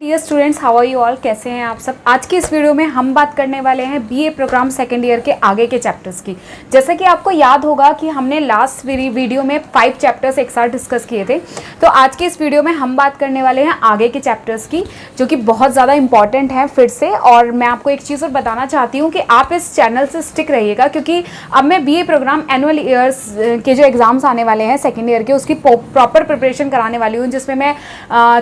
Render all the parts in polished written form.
Dear students, how are you all? कैसे हैं आप सब? आज की इस वीडियो में हम बात करने वाले हैं बीए प्रोग्राम सेकेंड ईयर के आगे के चैप्टर्स की। जैसा कि आपको याद होगा कि हमने लास्ट वीडियो में 5 चैप्टर्स एक साथ डिस्कस किए थे, तो आज की इस वीडियो में हम बात करने वाले हैं आगे के चैप्टर्स की, जो कि बहुत ज़्यादा इंपॉर्टेंट है फिर से। और मैं आपको एक चीज़ और बताना चाहती हूँ कि आप इस चैनल से स्टिक रहिएगा, क्योंकि अब मैं बीए प्रोग्राम एनुअल ईयर्स के जो एग्ज़ाम्स आने वाले हैं सेकेंड ईयर के, उसकी प्रॉपर प्रिपरेशन कराने वाली हूँ, जिसमें मैं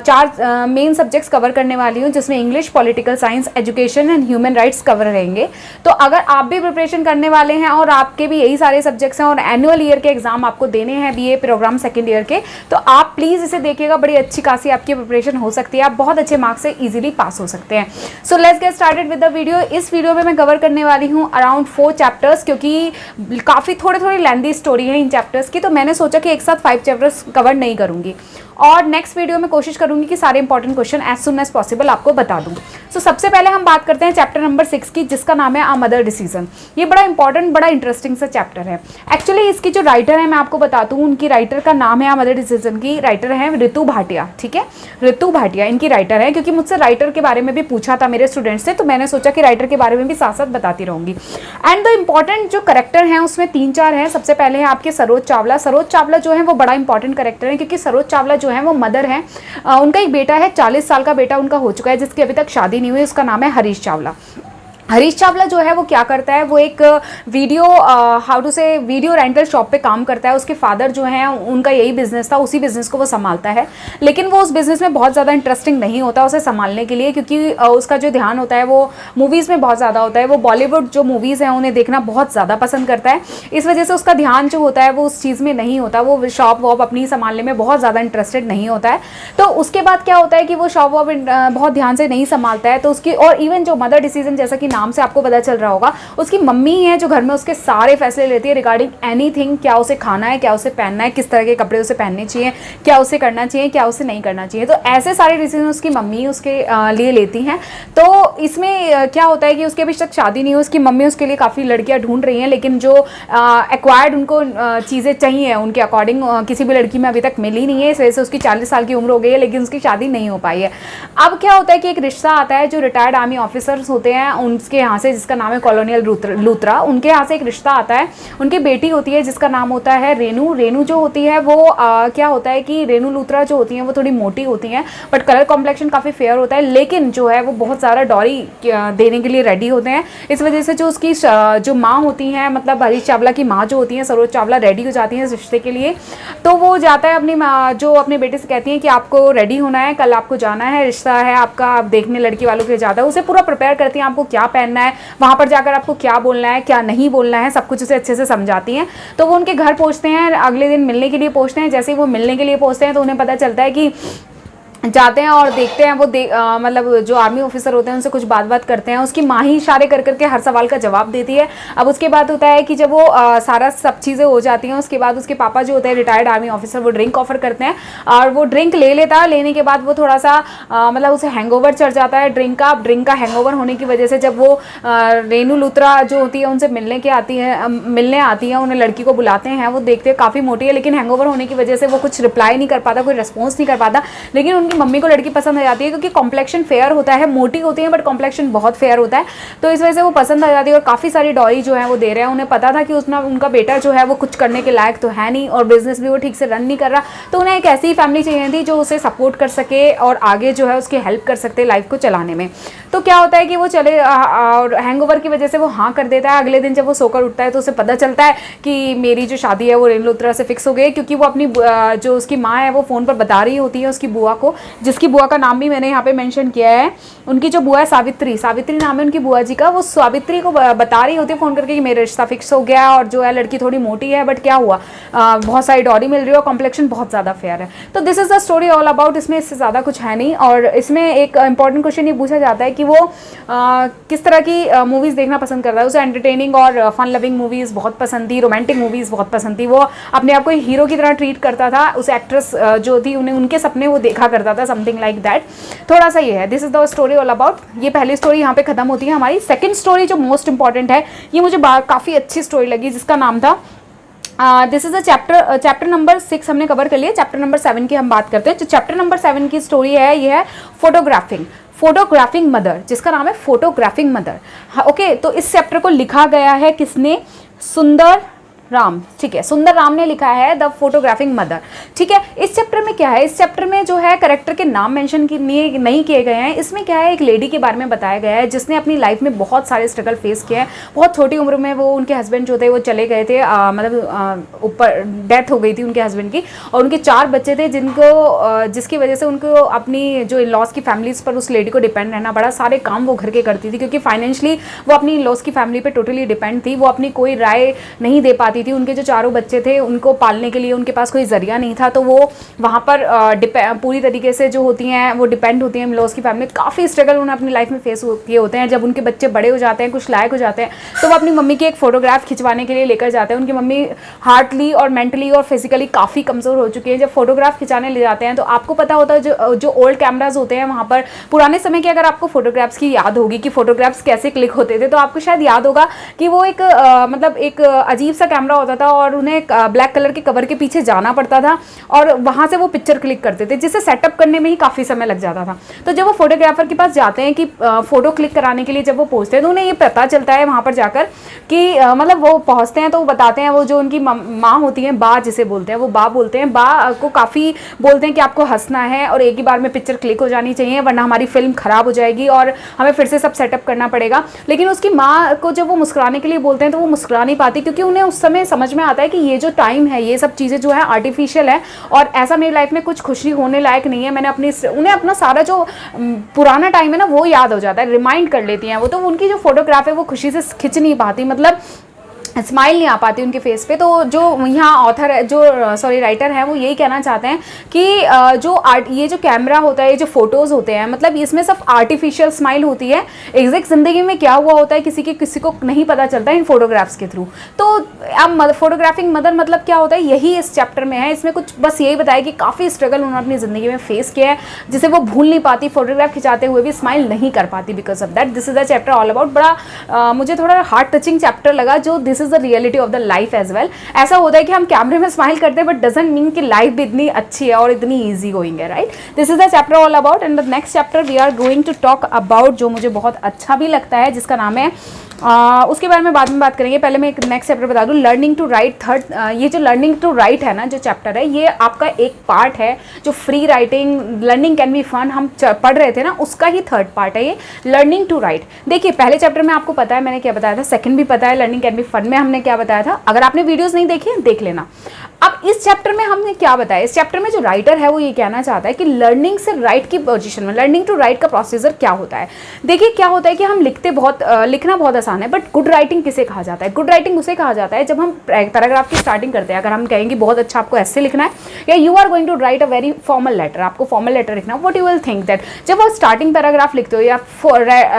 4 मेन सब्जेक्ट्स कवर करने वाली हूँ, जिसमें English, political science, education and human rights cover रहेंगे। तो अगर आप भी प्रिपरेशन करने वाले हैं और आपके भी यही सारे सब्जेक्ट्स हैं और एनुअल ईयर के एग्जाम आपको देने हैं बीए प्रोग्राम सेकेंड ईयर के, तो आप प्लीज़ इसे देखिएगा। बड़ी अच्छी खासी आपकी प्रिपरेशन हो सकती है, आप बहुत अच्छे मार्क्स से इजीली पास हो सकते हैं। So let's get started with the video. इस वीडियो में मैं कवर करने वाली हूँ अराउंड 4 चैप्टर्स, क्योंकि काफ़ी थोड़ी लेंथी स्टोरी है इन चैप्टर्स की, तो मैंने सोचा कि एक साथ 5 चैप्टर्स कवर नहीं करूँगी, और नेक्स्ट वीडियो में कोशिश करूंगी कि सारे important question as soon as possible आपको बता दूं। सो सबसे पहले हम बात करते हैं चैप्टर नंबर 6 की, जिसका नाम है अ मदर डिसीजन। ये बड़ा इंपॉर्टेंट, बड़ा इंटरेस्टिंग सा चैप्टर है। एक्चुअली इसकी जो राइटर है, मैं आपको बता दूं, उनकी राइटर का नाम है अ मदर डिसीजन की राइटर है ऋतु भाटिया। ठीक है, ऋतु भाटिया इनकी राइटर है, क्योंकि मुझसे राइटर के बारे में भी पूछा था मेरे स्टूडेंट्स से, तो मैंने सोचा कि राइटर के बारे में भी साथ साथ बताती रहूंगी। एंड द इंपॉर्टेंट जो करेक्टर हैं उसमें 3-4 हैं। सबसे पहले है आपके सरोज चावला। सरोज चावला जो है वो बड़ा इंपॉर्टेंट करेक्टर है, क्योंकि सरोज चावला जो है वो मदर है। उनका एक बेटा है, 40 साल का बेटा उनका हो चुका है, जिसकी अभी तक शादी नहीं हुई। उसका नाम है हरीश चावला। हरीश चावला जो है वो क्या करता है, वो एक वीडियो रेंटल शॉप पे काम करता है। उसके फादर जो हैं उनका यही बिजनेस था, उसी बिजनेस को वो संभालता है, लेकिन वो उस बिजनेस में बहुत ज़्यादा इंटरेस्टिंग नहीं होता उसे संभालने के लिए, क्योंकि उसका जो ध्यान होता है वो मूवीज़ में बहुत ज़्यादा होता है। वो बॉलीवुड जो मूवीज़ हैं उन्हें देखना बहुत ज़्यादा पसंद करता है। इस वजह से उसका ध्यान जो होता है वो उस चीज़ में नहीं होता, वो शॉप वॉप अपनी संभालने में बहुत ज़्यादा इंटरेस्टेड नहीं होता है। तो उसके बाद क्या होता है कि वो शॉप वॉप बहुत ध्यान से नहीं संभालता है, तो उसकी, और इवन जो मदर डिसीजन, जैसा कि नाम से आपको पता चल रहा होगा, उसकी मम्मी है जो घर में उसके सारे फैसले लेती है रिगार्डिंग एनीथिंग। क्या उसे खाना है, क्या उसे पहनना है, किस तरह के कपड़े उसे पहनने चाहिए, क्या उसे करना चाहिए, क्या उसे नहीं करना चाहिए। तो ऐसे सारे डिसीजन उसकी मम्मी उसके लिए लेती हैं। तो इसमें क्या होता है कि उसके अभी तक शादी नहीं हुई, उसकी मम्मी उसके लिए काफ़ी लड़कियां ढूंढ रही हैं, लेकिन जो एक्वायर्ड उनको चीज़ें चाहिए उनके अकॉर्डिंग किसी भी लड़की में अभी तक मिली नहीं है। इस वजह से उसकी 40 साल की उम्र हो गई है, लेकिन उसकी शादी नहीं हो पाई है। अब क्या होता है कि एक रिश्ता आता है, जो रिटायर्ड आर्मी ऑफिसर्स होते हैं उनके यहाँ से, जिसका नाम है कॉलोनियल लूथरा, उनके यहाँ से एक रिश्ता आता है। उनकी बेटी होती है जिसका नाम होता है रेनू। रेनू जो होती है वो क्या होता है कि रेनू लूथरा जो होती हैं वो थोड़ी मोटी होती हैं, बट कलर कॉम्प्लेक्शन काफ़ी फेयर होता है, लेकिन जो है वो बहुत सारा डॉरी देने के लिए रेडी होते हैं। इस वजह से जो उसकी जो माँ होती हैं, मतलब हरीश चावला की माँ जो होती हैं, सरोज चावला, रेडी हो जाती हैं इस रिश्ते के लिए। तो वो जाता है अपने बेटे से कहती हैं कि आपको रेडी होना है, कल आपको जाना है, रिश्ता है आपका, आप देखने लड़की वालों के लिए जाता है। उसे पूरा प्रिपेयर करती हैं, आपको क्या पहनना है, वहाँ पर जाकर आपको क्या बोलना है, क्या नहीं बोलना है, सब कुछ उसे अच्छे से समझाती हैं। तो वो उनके घर पहुंचते हैं, अगले दिन मिलने के लिए पहुंचते हैं। जैसे ही वो मिलने के लिए पहुंचते हैं तो उन्हें पता चलता है कि जाते हैं और देखते हैं, वो मतलब जो आर्मी ऑफिसर होते हैं उनसे कुछ बात करते हैं। उसकी माँ ही इशारे कर करके हर सवाल का जवाब देती है। अब उसके बाद होता है कि जब वो सारा सब चीज़ें हो जाती हैं, उसके बाद उसके पापा जो होते हैं रिटायर्ड आर्मी ऑफिसर, वो ड्रिंक ऑफर करते हैं, और वो ड्रिंक ले लेता है। लेने के बाद वो थोड़ा सा मतलब उसे हैंगओवर चढ़ जाता है ड्रिंक का हैंगओवर होने की वजह से जब वो रेनू लूथरा जो होती है उनसे मिलने आती है, उन्हें लड़की को बुलाते हैं। वो देखते हैं काफ़ी मोटी है, लेकिन हैंगओवर होने की वजह से वो कुछ रिप्लाई नहीं कर पाता, कोई रिस्पॉन्स नहीं कर पाता, लेकिन उनकी मम्मी को लड़की पसंद आ जाती है, क्योंकि कॉम्प्लेक्शन फेयर होता है, मोटी होती है बट कॉम्प्लेक्शन बहुत फेयर होता है। तो इस वजह से वो पसंद आ जाती है, और काफ़ी सारी डॉरी जो है वो दे रहे हैं। उन्हें पता था कि उनका बेटा जो है वो कुछ करने के लायक तो है नहीं, और बिजनेस भी वो ठीक से रन नहीं कर रहा, तो उन्हें एक ऐसी फैमिली चाहिए थी जो उसे सपोर्ट कर सके और आगे जो है उसकी हेल्प कर सकते लाइफ को चलाने में। तो क्या होता है कि वो चले, और हैंगओवर की वजह से वो हाँ कर देता है। अगले दिन जब वो सोकर उठता है तो उसे पता चलता है कि मेरी जो शादी है वो रेनू लूथरा से फिक्स हो गई, क्योंकि वो अपनी जो उसकी माँ है वो फ़ोन पर बता रही होती है उसकी बुआ को, जिसकी बुआ का नाम भी मैंने यहाँ पे मेंशन किया है। उनकी जो बुआ है सावित्री नाम है उनकी बुआ जी का। वो सावित्री को बता रही होती है फ़ोन करके कि मेरा रिश्ता फिक्स हो गया, और जो है लड़की थोड़ी मोटी है, बट क्या हुआ, बहुत सारी डॉरी मिल रही है और कॉम्प्लेक्शन बहुत ज़्यादा फेयर है। तो this is the story all about. इसमें इससे ज़्यादा कुछ है नहीं। और इसमें एक इंपॉर्टेंट क्वेश्चन ये पूछा जाता है कि वो किस तरह की मूवीज़ देखना पसंद करता है। उसे एंटरटेनिंग और फन लविंग मूवीज़ बहुत पसंद थी, रोमांटिक मूवीज़ बहुत पसंद थी। वो अपने आप को हीरो की तरह ट्रीट करता था। उस एक्ट्रेस जो थी उन्हें उनके सपने वो देखा करता था, समथिंग लाइक दैट। थोड़ा सा ये है, this is the story all about. ये पहली स्टोरी यहाँ पे खत्म होती है। हमारी सेकंड स्टोरी जो मोस्ट इंपॉर्टेंट है, ये मुझे काफ़ी अच्छी स्टोरी लगी, जिसका नाम था this is a chapter number 6 हमने कवर कर लिया। चैप्टर नंबर 7 की हम बात करते हैं। तो चैप्टर नंबर 7 की स्टोरी है, ये है फोटोग्राफिंग मदर, जिसका नाम है फोटोग्राफिंग मदर। हाँ, ओके। तो इस चैप्टर को लिखा गया है किसने? सुंदर राम, ठीक है, सुंदर राम ने लिखा है द फोटोग्राफिंग मदर, ठीक है। इस चैप्टर में क्या है? इस चैप्टर में जो है कैरेक्टर के नाम मेंशन नहीं किए गए हैं। इसमें क्या है, एक लेडी के बारे में बताया गया है जिसने अपनी लाइफ में बहुत सारे स्ट्रगल फेस किए हैं। बहुत छोटी उम्र में वो, उनके हस्बैंड जो थे वो चले गए थे, मतलब ऊपर डेथ हो गई थी उनके हस्बैंड की, और उनके 4 बच्चे थे जिसकी वजह से उनको अपनी जो लॉस की फैमिलीज पर उस लेडी को डिपेंड रहना पड़ा। सारे काम वो घर के करती थी क्योंकि फाइनेंशियली वो अपनी लॉस की फैमिली पे टोटली डिपेंड थी। वो अपनी कोई राय नहीं दे पाती थी। उनके जो 4 बच्चे थे उनको पालने के लिए उनके पास कोई जरिया नहीं था, तो वो वहाँ पर पूरी तरीके से जो होती हैं वो डिपेंड होती हैं लॉस की फैमिली। काफ़ी स्ट्रगल उन्हें अपनी लाइफ में फेस किए होते हैं। जब उनके बच्चे बड़े हो जाते हैं, कुछ लायक हो जाते हैं, तो वो अपनी मम्मी की एक फ़ोटोग्राफ खिंचवाने के लिए लेकर जाते हैं। उनकी मम्मी हार्टली और मेंटली और फिजिकली काफ़ी कमज़ोर हो चुकी है। जब फोटोग्राफ खिंचाने ले जाते हैं तो आपको पता होता है जो ओल्ड कैमराज होते हैं वहाँ पर पुराने समय के, अगर आपको फोटोग्राफ्स की याद होगी कि फोटोग्राफ्स कैसे क्लिक होते थे, तो आपको शायद याद होगा कि वो एक मतलब एक अजीब सा कैमरा होता था और उन्हें ब्लैक कलर के कवर के पीछे जाना पड़ता था और वहाँ से वो पिक्चर क्लिक करते थे, जिसे सेटअप करने में ही काफ़ी समय लग जाता था। तो जब वो फोटोग्राफर के पास जाते हैं कि फ़ोटो क्लिक कराने के लिए जब वो पहुँचते हैं तो उन्हें ये पता चलता है वहाँ पर जाकर कि मतलब वो पहुँचते हैं तो वो बताते हैं, वो जो उनकी माँ होती हैं, बा जिसे बोलते हैं, वो बा बोलते हैं, बा को काफ़ी बोलते हैं कि आपको हंसना है और एक ही बार में पिक्चर क्लिक हो जानी चाहिए वरना हमारी फिल्म ख़राब हो जाएगी और हमें फिर से सब सेटअप करना पड़ेगा। लेकिन उसकी माँ को जब वो मुस्कुराने के लिए बोलते हैं तो वो मुस्कुरा नहीं पाती, क्योंकि उन्हें उस समय समझ में आता है कि ये जो टाइम है, ये सब चीज़ें जो है आर्टिफिशियल है और ऐसा मेरी लाइफ में कुछ खुशी होने लायक नहीं है। मैंने उन्हें अपना सारा जो पुराना टाइम है ना वो याद हो जाता है, रिमाइंड कर लेती हैं वो। तो उनकी जो फोटोग्राफ है वो खुशी से खिंच नहीं पाती, मतलब स्माइल नहीं आ पाती उनके फेस पे। तो जो यहाँ ऑथर है, जो राइटर है, वो यही कहना चाहते हैं कि ये जो कैमरा होता है, ये जो फोटोज़ होते हैं, मतलब इसमें सब आर्टिफिशियल स्माइल होती है। एग्जैक्ट ज़िंदगी में क्या हुआ होता है किसी को नहीं पता चलता इन फोटोग्राफ्स के थ्रू। तो अब फोटोग्राफिंग मदर मतलब क्या होता है, यही इस चैप्टर में है। इसमें कुछ बस यही बताया कि काफ़ी स्ट्रगल उन्होंने अपनी ज़िंदगी में फेस किया है, जिसे वो भूल नहीं पाती। फोटोग्राफ खिंचाते हुए भी स्माइल नहीं कर पाती because of that. This is the chapter all about. बड़ा मुझे थोड़ा हार्ट टचिंग चैप्टर लगा, जो this is the reality of the life as well. ऐसा होता है कि हम कैमरे में स्माइल करते हैं बट डजंट मीन कि लाइफ भी इतनी अच्छी है और इतनी ईजी गोइंग है, right. This is the chapter all about. And the next chapter we are going to talk about, जो मुझे बहुत अच्छा भी लगता है, जिसका नाम है उसके बारे में बाद में बात करेंगे। पहले मैं एक नेक्स्ट चैप्टर बता दूं, लर्निंग टू राइट थर्ड। ये जो लर्निंग टू राइट है ना, जो चैप्टर है, ये आपका एक पार्ट है जो free writing learning can be fun हम पढ़ रहे थे ना, उसका ही थर्ड पार्ट है ये लर्निंग टू राइट। देखिए, पहले चैप्टर में आपको पता है मैंने क्या बताया था, सेकंड भी पता है लर्निंग कैन बी फन में हमने क्या बताया था। अगर आपने वीडियोस नहीं देखी है देख लेना। अब इस चैप्टर में हमने क्या बताया, इस चैप्टर में जो राइटर है वो ये कहना चाहता है कि लर्निंग से राइट की पोजीशन में, लर्निंग टू राइट का प्रोसीजर क्या होता है। देखिए, क्या होता है कि हम लिखना बहुत आसान है, बट गुड राइटिंग किसे कहा जाता है? गुड राइटिंग उसे कहा जाता है जब हम पैराग्राफ की स्टार्टिंग करते हैं। अगर हम कहेंगे बहुत अच्छा आपको ऐसे लिखना है, या you are going to write a very formal letter, आपको फॉर्मल लेटर लिखना, what you will think that जब आप स्टार्टिंग पैराग्राफ लिखते हो, या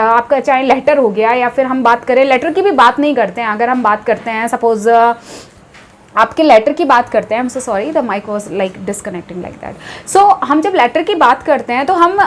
आपका चाहे लेटर हो गया, या फिर हम बात करें, लेटर की भी बात नहीं करते हैं, अगर हम बात करते हैं सपोज आपके लेटर की बात करते हैं, I am so sorry the mic was like disconnecting like that. So हम जब लेटर की बात करते हैं तो हम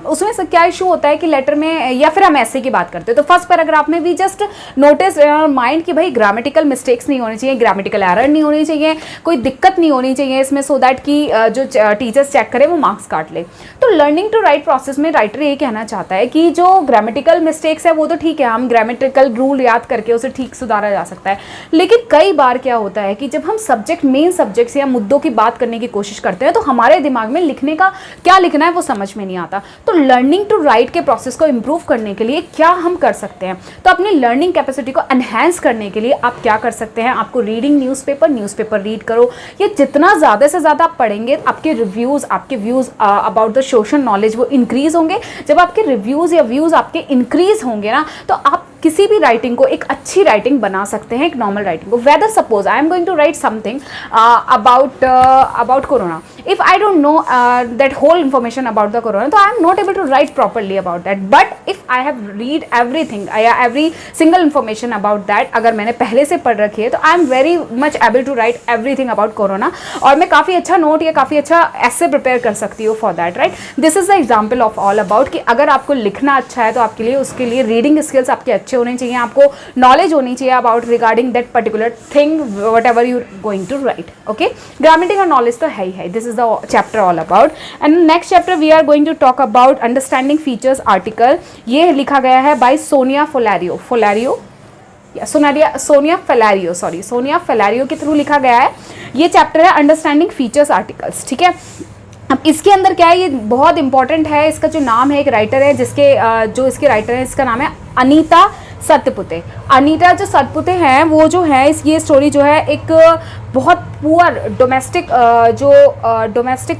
उसमें से क्या इशू होता है कि लेटर में, या फिर हम ऐसे की बात करते हैं तो फर्स्ट पैराग्राफ में we just notice in our mind कि भाई ग्रामेटिकल मिस्टेक्स नहीं होनी चाहिए, ग्रामेटिकल एरर नहीं होनी चाहिए, कोई दिक्कत नहीं होनी चाहिए इसमें, सो दैट कि जो टीचर्स चेक करें वो मार्क्स काट ले। तो लर्निंग टू राइट प्रोसेस में राइटर ये कहना चाहता है कि जो ग्रामेटिकल मिस्टेक्स है वो तो ठीक है, हम ग्रामेटिकल रूल याद करके उसे ठीक सुधारा जा सकता है, लेकिन कई बार क्या होता है कि जब हम मेन सब्जेक्ट्स या मुद्दों की बात करने की कोशिश करते हैं तो हमारे दिमाग में लिखने का क्या लिखना है वो समझ में नहीं आता। तो लर्निंग टू राइट के प्रोसेस को इंप्रूव करने के लिए क्या हम कर सकते हैं? तो अपनी लर्निंग कैपेसिटी को एनहेंस करने के लिए आप क्या कर सकते हैं? आपको रीडिंग न्यूज़पेपर रीड करो। ये जितना ज़्यादा से ज़्यादा आप पढ़ेंगे, आपके रिव्यूज़, आपके views about the social knowledge वो इंक्रीज़ होंगे। जब आपके रिव्यूज़ या व्यूज़ आपके इंक्रीज़ होंगे ना, तो आप किसी भी राइटिंग को एक अच्छी राइटिंग बना सकते हैं, एक नॉर्मल राइटिंग को। Whether suppose I am going to write something about corona, if I don't know that whole information about the corona, तो I am not able to write properly about that. But if I have read everything, every single information about that, अगर मैंने पहले से पढ़ रखी है तो I am very much able to write everything about corona, और मैं काफ़ी अच्छा नोट या काफ़ी अच्छा ऐसे प्रिपेयर कर सकती हूँ for that, right. This is the example of all about कि अगर आपको लिखना अच्छा है तो आपके लिए उसके लिए रीडिंग स्किल्स आपके अच्छे होने चाहिए, आपको नॉलेज होनी चाहिए about regarding that particular thing whatever you going to write. Okay, grammatic और नॉलेज तो है ही है. This is the chapter all about. And next chapter we are going to talk about understanding features article. ये लिखा गया है bye Sonia Sonia फेलारियो के थ्रू लिखा गया है. ये चैप्टर है अंडरस्टैंडिंग फीचर्स आर्टिकल्स. ठीक है, अब इसके अंदर क्या है, ये बहुत इंपॉर्टेंट है. इसका जो नाम है, एक राइटर है जिसके जो इसके राइटर है, इसका नाम है अनीता सत्यपुते. अनीता जो सत्यपुते हैं वो जो है ये स्टोरी जो है एक बहुत पुअर डोमेस्टिक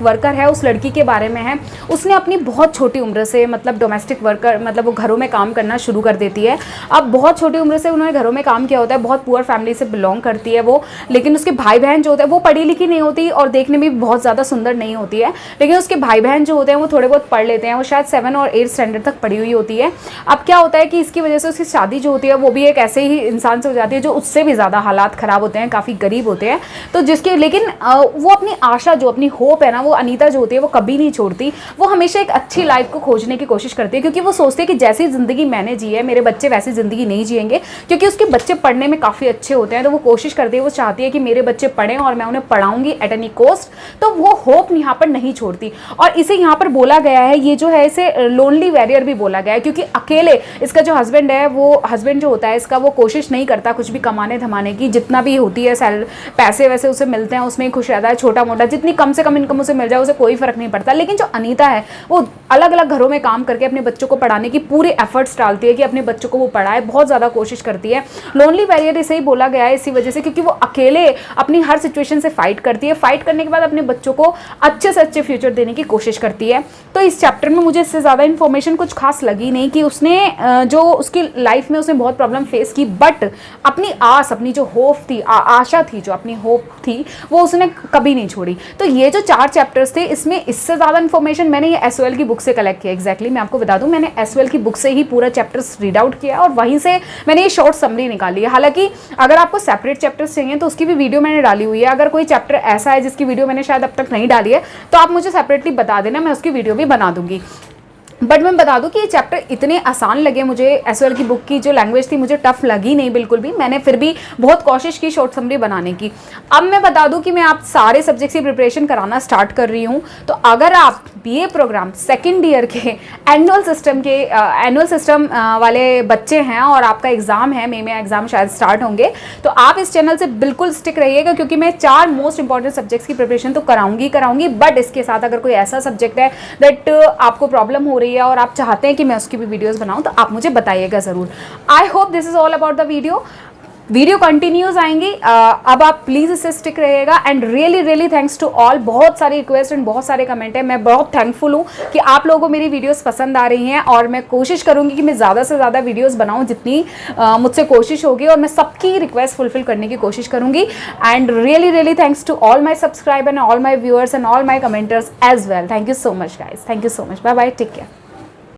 वर्कर है उस लड़की के बारे में है. उसने अपनी बहुत छोटी उम्र से, मतलब डोमेस्टिक वर्कर मतलब वो घरों में काम करना शुरू कर देती है. अब बहुत छोटी उम्र से उन्होंने घरों में काम किया होता है. बहुत पुअर फैमिली से बिलोंग करती है वो, लेकिन उसके भाई बहन जो होते हैं वो पढ़ी लिखी नहीं होती और देखने में भी बहुत ज़्यादा सुंदर नहीं होती है. लेकिन उसके भाई बहन जो होते हैं वो थोड़े बहुत पढ़ लेते हैं. वो शायद 7 और 8 स्टैंडर्ड तक पढ़ी हुई होती है. अब क्या होता है कि इसकी वजह से उसकी शादी जो होती है वो भी एक ऐसे ही इंसान से हो जाती है जो उससे भी ज़्यादा हालात ख़राब होते हैं, काफ़ी गरीब होते हैं. तो जिसके लेकिन वो अपनी आशा जो अपनी होप है ना, वो अनीता जो होती है वो कभी नहीं छोड़ती. वो हमेशा एक अच्छी लाइफ को खोजने की कोशिश करती है, क्योंकि वो सोचती है कि जैसी ज़िंदगी मैंने जी है मेरे बच्चे वैसी ज़िंदगी नहीं जिएंगे. क्योंकि उसके बच्चे पढ़ने में काफ़ी अच्छे होते हैं तो वो कोशिश करती है, वो चाहती है कि मेरे बच्चे पढ़ें और मैं उन्हें पढ़ाऊँगी एट एनी कॉस्ट. तो वो होप यहाँ पर नहीं छोड़ती. और इसे यहाँ पर बोला गया है, ये जो है इसे लोनली वॉरियर भी बोला गया है, क्योंकि अकेले इसका जो हस्बैंड है, वो हस्बैंड जो होता है इसका, वो कोशिश नहीं करता कुछ भी कमाने धमाने की. जितना भी होती है पैसे वैसे उसे मिलते हैं उसमें ही खुश रहता है. छोटा मोटा जितनी कम से कम इनकम उसे मिल जाए उसे कोई फर्क नहीं पड़ता. लेकिन जो अनीता है वो अलग अलग घरों में काम करके अपने बच्चों को पढ़ाने की पूरे एफर्ट्स डालती है कि अपने बच्चों को वो पढ़ाए. बहुत ज़्यादा कोशिश करती है. लोनली वॉरियर इसे ही बोला गया है इसी वजह से, क्योंकि वो अकेले अपनी हर सिचुएशन से फाइट करती है. फाइट करने के बाद अपने बच्चों को अच्छे से अच्छे फ्यूचर देने की कोशिश करती है. तो इस चैप्टर में मुझे इससे ज़्यादा इन्फॉर्मेशन कुछ खास लगी नहीं कि उसने जो उसकी लाइफ में उसने बहुत प्रॉब्लम फेस की, बट अपनी आस, अपनी जो होप थी, आशा थी, जो अपनी होप थी वो उसने कभी नहीं छोड़ी. तो ये जो 4 चैप्टर्स थे, इसमें इससे ज़्यादा इन्फॉर्मेशन मैंने ये एसओएल की बुक से कलेक्ट किया. एग्जैक्टली मैं आपको बता दूं, मैंने एसओएल की बुक से ही पूरा चैप्टर्स रीड आउट किया और वहीं से मैंने ये शॉर्ट समरी निकाली है. हालांकि अगर आपको सेपरेट चैप्टर्स चाहिए तो उसकी भी वीडियो मैंने डाली हुई है. अगर कोई चैप्टर ऐसा है जिसकी वीडियो मैंने शायद अब तक नहीं डाली है तो आप मुझे सेपरेटली बता देना, मैं उसकी वीडियो भी बना दूंगी. बट मैं बता दूं कि ये चैप्टर इतने आसान लगे मुझे. एसओएल की बुक की जो लैंग्वेज थी मुझे टफ लगी नहीं बिल्कुल भी. मैंने फिर भी बहुत कोशिश की शॉर्ट समरी बनाने की. अब मैं बता दूं कि मैं आप सारे सब्जेक्ट्स की प्रिपरेशन कराना स्टार्ट कर रही हूं. तो अगर आप बीए प्रोग्राम सेकेंड ईयर के एनुअल सिस्टम वाले बच्चे हैं और आपका एग्ज़ाम है, मई में एग्ज़ाम शायद स्टार्ट होंगे, तो आप इस चैनल से बिल्कुल स्टिक रहिएगा, क्योंकि मैं 4 मोस्ट इंपॉर्टेंट सब्जेक्ट्स की प्रिपरेशन तो कराऊंगी. बट इसके साथ अगर कोई ऐसा सब्जेक्ट है दैट आपको प्रॉब्लम हो रही है और आप चाहते हैं कि मैं उसकी भी वीडियोस बनाऊं, तो आप मुझे बताइएगा ज़रूर. I hope this is all about the video continues आएंगी. अब आप प्लीज़ इससे स्टिक रहिएगा. And really thanks to all. बहुत सारी रिक्वेस्ट एंड बहुत सारे कमेंट है. मैं बहुत थैंकफुल हूँ कि आप लोगों को मेरी वीडियोस पसंद आ रही हैं, और मैं कोशिश करूँगी कि मैं ज़्यादा से ज़्यादा वीडियोस बनाऊँ जितनी मुझसे कोशिश होगी, और मैं सबकी रिक्वेस्ट फुलफिल करने की कोशिश करूँगी. And really thanks to all my subscriber and all my viewers and all my commenters as well. Thank you so much guys. Thank you so much. Bye bye. Take care.